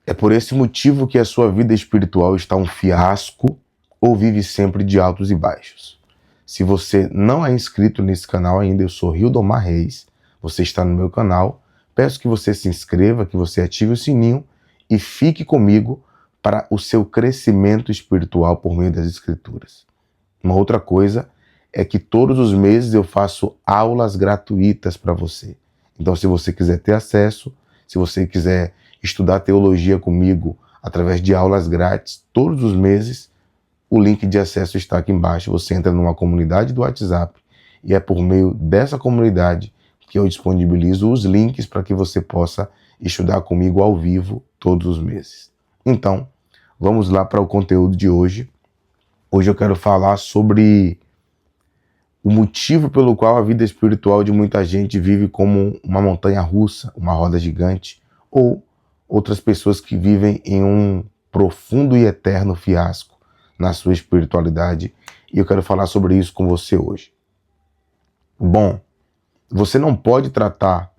É por esse motivo que a sua vida espiritual está um fiasco ou vive sempre de altos e baixos. Se você não é inscrito nesse canal ainda, eu sou Rildomar Reis, você está no meu canal, peço que você se inscreva, que você ative o sininho e fique comigo para o seu crescimento espiritual por meio das Escrituras. Uma outra coisa é que todos os meses eu faço aulas gratuitas para você. Então, se você quiser ter acesso, se você quiser estudar teologia comigo através de aulas grátis, todos os meses, o link de acesso está aqui embaixo. Você entra numa comunidade do WhatsApp e é por meio dessa comunidade que eu disponibilizo os links para que você possa estudar comigo ao vivo todos os meses. Então, vamos lá para o conteúdo de hoje. Hoje eu quero falar sobre o motivo pelo qual a vida espiritual de muita gente vive como uma montanha russa, uma roda gigante, ou outras pessoas que vivem em um profundo e eterno fiasco na sua espiritualidade. E eu quero falar sobre isso com você hoje. Bom, você não pode tratar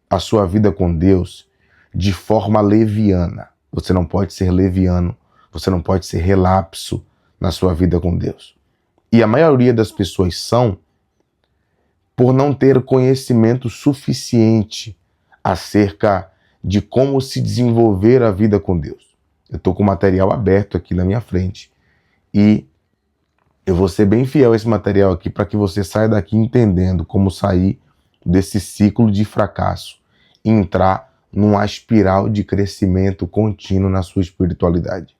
a sua vida com Deus de forma leviana. Você não pode ser leviano, você não pode ser relapso na sua vida com Deus. E a maioria das pessoas são por não ter conhecimento suficiente acerca de como se desenvolver a vida com Deus. Eu estou com o material aberto aqui na minha frente e eu vou ser bem fiel a esse material aqui para que você saia daqui entendendo como sair desse ciclo de fracasso e entrar numa espiral de crescimento contínuo na sua espiritualidade.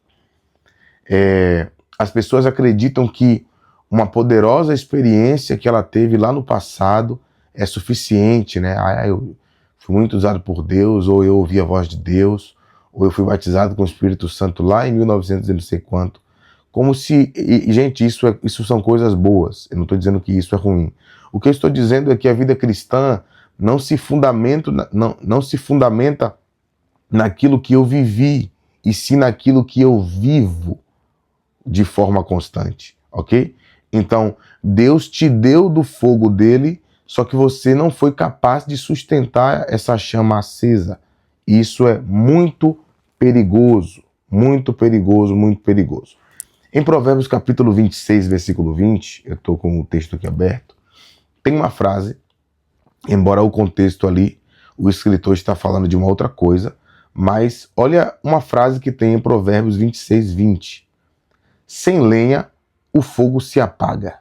As pessoas acreditam que uma poderosa experiência que ela teve lá no passado é suficiente, né? Eu fui muito usado por Deus, ou eu ouvi a voz de Deus, ou eu fui batizado com o Espírito Santo lá em 1900 e não sei quanto. Como se... gente, isso são coisas boas. Eu não estou dizendo que isso é ruim. O que eu estou dizendo é que a vida cristã não se fundamenta naquilo que eu vivi, e sim naquilo que eu vivo de forma constante, ok? Então, Deus te deu do fogo dele, só que você não foi capaz de sustentar essa chama acesa. Isso é muito perigoso, muito perigoso, muito perigoso. Em Provérbios capítulo 26, versículo 20, eu estou com o texto aqui aberto, tem uma frase, embora o contexto ali, o escritor está falando de uma outra coisa, mas olha uma frase que tem em Provérbios 26, 20. Sem lenha, o fogo se apaga.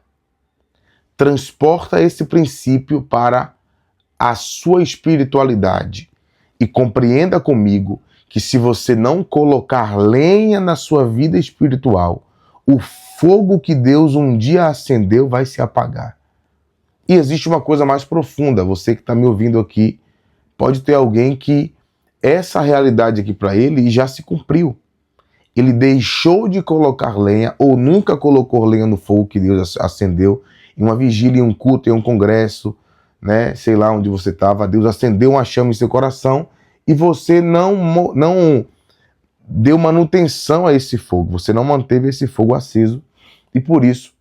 Transporta esse princípio para a sua espiritualidade e compreenda comigo que se você não colocar lenha na sua vida espiritual, o fogo que Deus um dia acendeu vai se apagar. E existe uma coisa mais profunda. Você que está me ouvindo aqui, pode ter alguém que essa realidade aqui para ele já se cumpriu. Ele deixou de colocar lenha ou nunca colocou lenha no fogo que Deus acendeu em uma vigília, em um culto, em um congresso, né? Sei lá onde você estava, Deus acendeu uma chama em seu coração e você não deu manutenção a esse fogo, você não manteve esse fogo aceso e por isso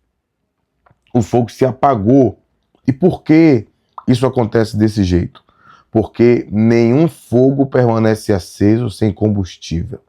o fogo se apagou. E por que isso acontece desse jeito? Porque nenhum fogo permanece aceso sem combustível.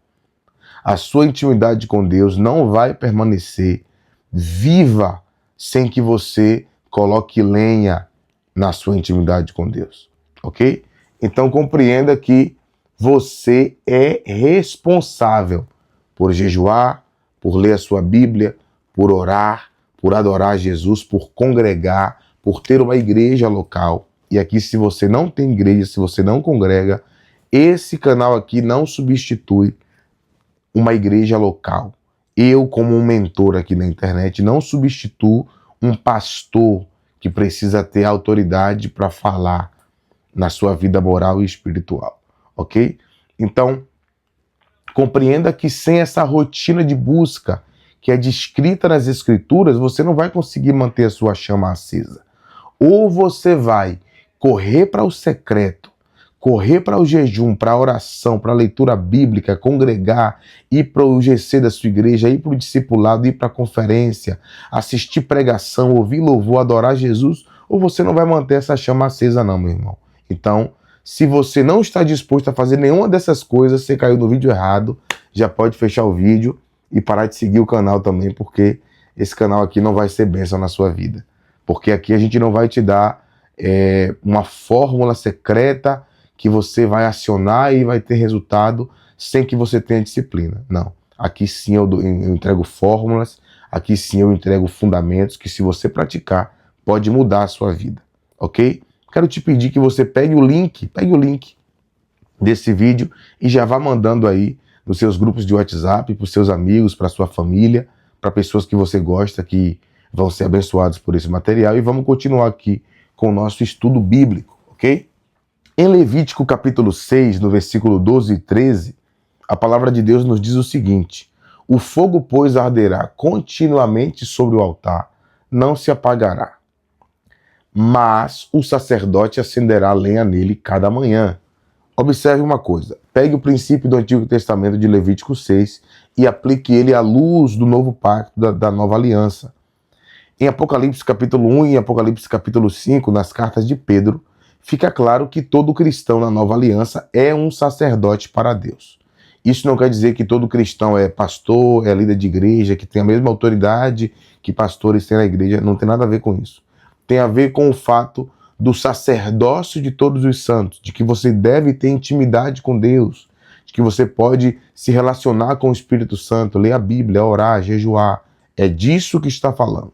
A sua intimidade com Deus não vai permanecer viva sem que você coloque lenha na sua intimidade com Deus, ok? Então compreenda que você é responsável por jejuar, por ler a sua Bíblia, por orar, por adorar Jesus, por congregar, por ter uma igreja local. E aqui, se você não tem igreja, se você não congrega, esse canal aqui não substitui uma igreja local. Eu, como um mentor aqui na internet, não substituo um pastor que precisa ter autoridade para falar na sua vida moral e espiritual, ok? Então, compreenda que sem essa rotina de busca que é descrita nas Escrituras, você não vai conseguir manter a sua chama acesa. Ou você vai correr para o secreto, correr para o jejum, para a oração, para a leitura bíblica, congregar, ir para o GC da sua igreja, ir para o discipulado, ir para a conferência, assistir pregação, ouvir louvor, adorar Jesus, ou você não vai manter essa chama acesa não, meu irmão. Então, Se você não está disposto a fazer nenhuma dessas coisas, você caiu no vídeo errado, já pode fechar o vídeo e parar de seguir o canal também, porque esse canal aqui não vai ser bênção na sua vida. Porque aqui a gente não vai te dar uma fórmula secreta que você vai acionar e vai ter resultado sem que você tenha disciplina. Não. Aqui sim eu entrego fórmulas, aqui sim eu entrego fundamentos que, se você praticar, pode mudar a sua vida. Ok? Quero te pedir que você pegue o link desse vídeo e já vá mandando aí nos seus grupos de WhatsApp, para os seus amigos, para a sua família, para pessoas que você gosta, que vão ser abençoados por esse material. E vamos continuar aqui com o nosso estudo bíblico, ok? Em Levítico capítulo 6, no versículo 12 e 13, a palavra de Deus nos diz o seguinte: o fogo, pois, arderá continuamente sobre o altar, não se apagará. Mas o sacerdote acenderá lenha nele cada manhã. Observe uma coisa, pegue o princípio do Antigo Testamento de Levítico 6 e aplique ele à luz do novo pacto, da nova aliança. Em Apocalipse capítulo 1 e Apocalipse capítulo 5, nas cartas de Pedro, fica claro que todo cristão na nova aliança é um sacerdote para Deus. Isso não quer dizer que todo cristão é pastor, é líder de igreja, que tem a mesma autoridade que pastores têm na igreja. Não tem nada a ver com isso. Tem a ver com o fato do sacerdócio de todos os santos, de que você deve ter intimidade com Deus, de que você pode se relacionar com o Espírito Santo, ler a Bíblia, orar, jejuar. É disso que está falando.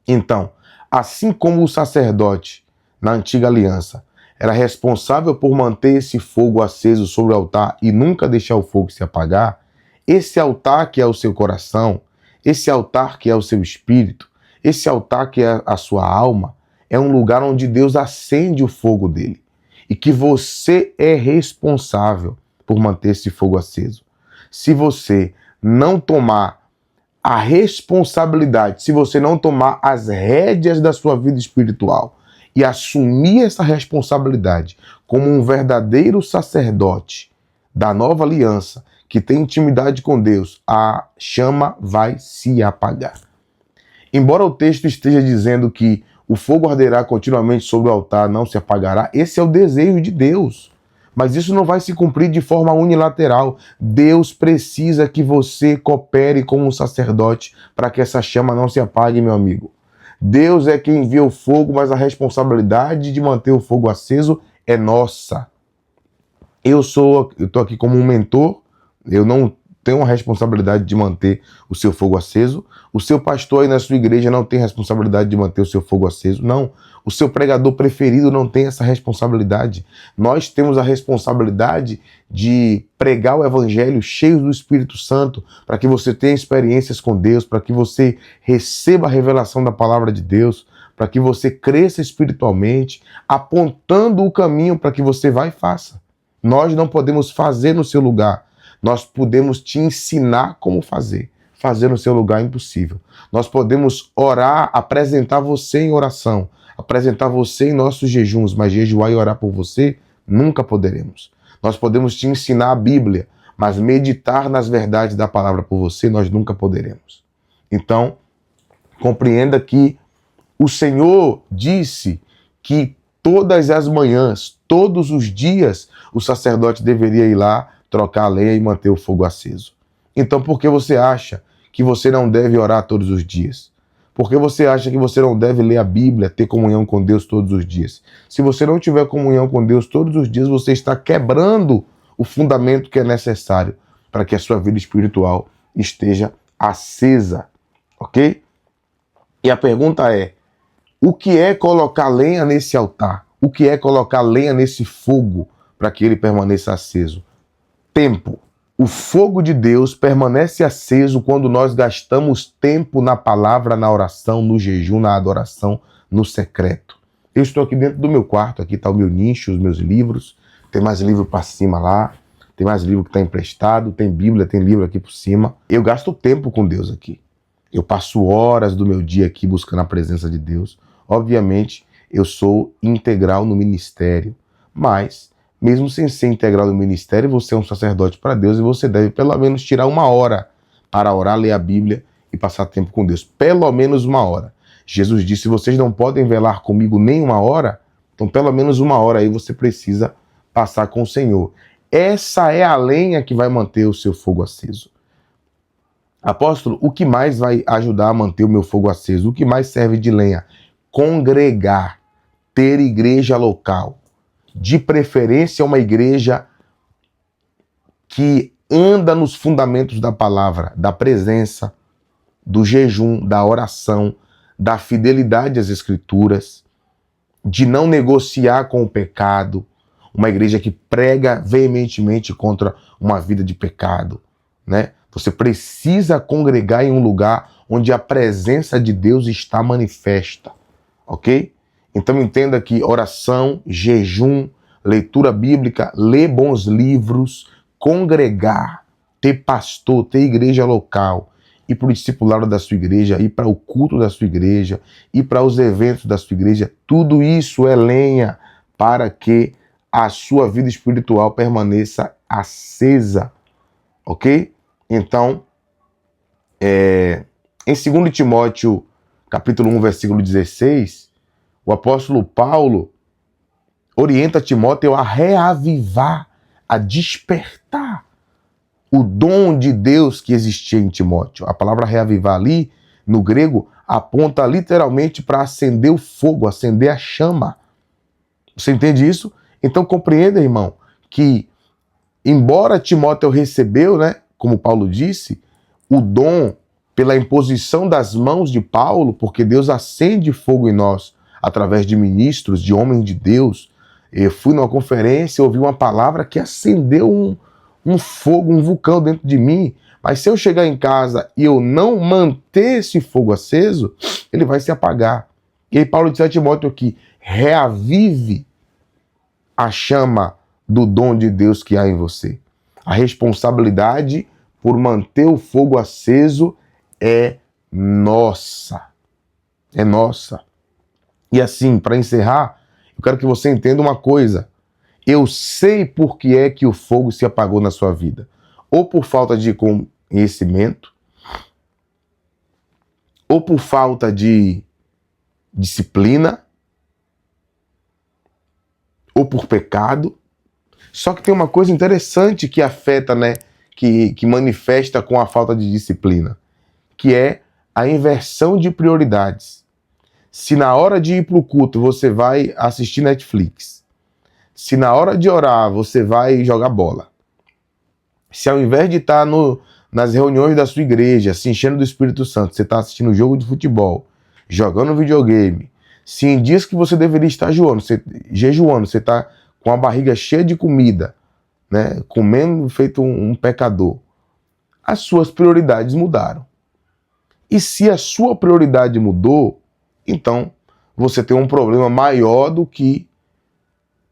Então, assim como o sacerdote na antiga aliança era responsável por manter esse fogo aceso sobre o altar e nunca deixar o fogo se apagar, esse altar que é o seu coração, esse altar que é o seu espírito, esse altar que é a sua alma, é um lugar onde Deus acende o fogo dele. E que você é responsável por manter esse fogo aceso. Se você não tomar a responsabilidade, se você não tomar as rédeas da sua vida espiritual e assumir essa responsabilidade como um verdadeiro sacerdote da nova aliança, que tem intimidade com Deus, a chama vai se apagar. Embora o texto esteja dizendo que o fogo arderá continuamente sobre o altar, não se apagará, esse é o desejo de Deus. Mas isso não vai se cumprir de forma unilateral. Deus precisa que você coopere como um sacerdote para que essa chama não se apague, meu amigo. Deus é quem envia o fogo, mas a responsabilidade de manter o fogo aceso é nossa. Eu estou aqui como um mentor, eu não tenho a responsabilidade de manter o seu fogo aceso. O seu pastor aí na sua igreja não tem responsabilidade de manter o seu fogo aceso. Não. O seu pregador preferido não tem essa responsabilidade. Nós temos a responsabilidade de pregar o evangelho cheio do Espírito Santo, para que você tenha experiências com Deus, para que você receba a revelação da palavra de Deus, para que você cresça espiritualmente, apontando o caminho para que você vá e faça. Nós não podemos fazer no seu lugar. Nós podemos te ensinar como fazer. Fazer no seu lugar é impossível. Nós podemos orar, apresentar você em oração, apresentar você em nossos jejuns, mas jejuar e orar por você, nunca poderemos. Nós podemos te ensinar a Bíblia, mas meditar nas verdades da palavra por você, nós nunca poderemos. Então, compreenda que o Senhor disse que todas as manhãs, todos os dias, o sacerdote deveria ir lá, trocar a lenha e manter o fogo aceso. Então, por que você acha que você não deve orar todos os dias? Por que você acha que você não deve ler a Bíblia, ter comunhão com Deus todos os dias? Se você não tiver comunhão com Deus todos os dias, você está quebrando o fundamento que é necessário para que a sua vida espiritual esteja acesa, ok? E a pergunta é, o que é colocar lenha nesse altar? O que é colocar lenha nesse fogo para que ele permaneça aceso? Tempo. O fogo de Deus permanece aceso quando nós gastamos tempo na palavra, na oração, no jejum, na adoração, no secreto. Eu estou aqui dentro do meu quarto, aqui está o meu nicho, os meus livros, tem mais livro para cima lá, tem mais livro que está emprestado, tem Bíblia, tem livro aqui por cima. Eu gasto tempo com Deus aqui. Eu passo horas do meu dia aqui buscando a presença de Deus. Obviamente, eu sou integral no ministério, mas mesmo sem ser integral no ministério, você é um sacerdote para Deus e você deve pelo menos tirar 1 hora para orar, ler a Bíblia e passar tempo com Deus. Pelo menos 1 hora. Jesus disse, vocês não podem velar comigo nem 1 hora, então pelo menos 1 hora aí você precisa passar com o Senhor. Essa é a lenha que vai manter o seu fogo aceso. Apóstolo, o que mais vai ajudar a manter o meu fogo aceso? O que mais serve de lenha? Congregar, ter igreja local. De preferência, uma igreja que anda nos fundamentos da palavra, da presença, do jejum, da oração, da fidelidade às escrituras, de não negociar com o pecado, uma igreja que prega veementemente contra uma vida de pecado, né? Você precisa congregar em um lugar onde a presença de Deus está manifesta, ok? Então entenda que oração, jejum, leitura bíblica, ler bons livros, congregar, ter pastor, ter igreja local, ir para o discipulado da sua igreja, ir para o culto da sua igreja, ir para os eventos da sua igreja, tudo isso é lenha para que a sua vida espiritual permaneça acesa, ok? Então, em 2 Timóteo, capítulo 1, versículo 16, o apóstolo Paulo orienta Timóteo a reavivar, a despertar o dom de Deus que existia em Timóteo. A palavra reavivar ali, no grego, aponta literalmente para acender o fogo, acender a chama. Você entende isso? Então compreenda, irmão, que embora Timóteo recebeu, né, como Paulo disse, o dom pela imposição das mãos de Paulo, porque Deus acende fogo em nós através de ministros, de homens de Deus. Eu fui numa conferência, ouvi uma palavra que acendeu um fogo, um vulcão dentro de mim. Mas se eu chegar em casa e eu não manter esse fogo aceso, ele vai se apagar. E aí Paulo diz a Timóteo aqui, reavive a chama do dom de Deus que há em você. A responsabilidade por manter o fogo aceso é nossa. É nossa. E assim, para encerrar, eu quero que você entenda uma coisa. Eu sei por que é que o fogo se apagou na sua vida. Ou por falta de conhecimento, ou por falta de disciplina, ou por pecado. Só que tem uma coisa interessante que afeta, né, que manifesta com a falta de disciplina, que é a inversão de prioridades. Se na hora de ir para o culto você vai assistir Netflix, se na hora de orar você vai jogar bola, se ao invés de estar nas reuniões da sua igreja, se enchendo do Espírito Santo, você está assistindo jogo de futebol, jogando videogame, se em dias que você deveria estar jejuando, você está com a barriga cheia de comida, né, comendo feito um pecador, as suas prioridades mudaram. E se a sua prioridade mudou, então você tem um problema maior do que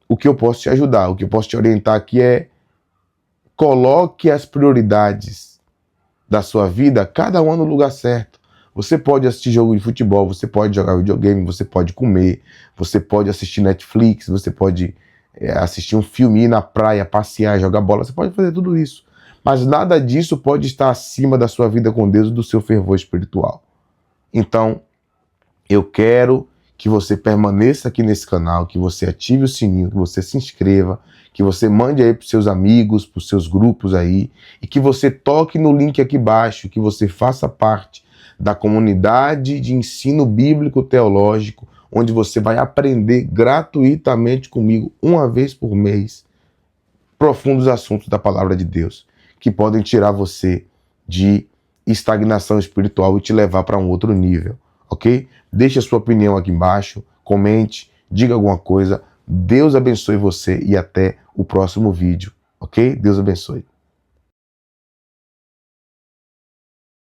o que eu posso te ajudar. O que eu posso te orientar aqui é: coloque as prioridades da sua vida, cada uma no lugar certo. Você pode assistir jogo de futebol, você pode jogar videogame, você pode comer, você pode assistir Netflix, você pode assistir um filme, ir na praia, passear, jogar bola, você pode fazer tudo isso. Mas nada disso pode estar acima da sua vida com Deus e do seu fervor espiritual. Então, eu quero que você permaneça aqui nesse canal, que você ative o sininho, que você se inscreva, que você mande aí para os seus amigos, para os seus grupos aí, e que você toque no link aqui embaixo, que você faça parte da comunidade de ensino bíblico teológico, onde você vai aprender gratuitamente comigo, uma vez por mês, profundos assuntos da palavra de Deus, que podem tirar você de estagnação espiritual e te levar para um outro nível, ok? Deixe a sua opinião aqui embaixo, comente, diga alguma coisa. Deus abençoe você e até o próximo vídeo, ok? Deus abençoe.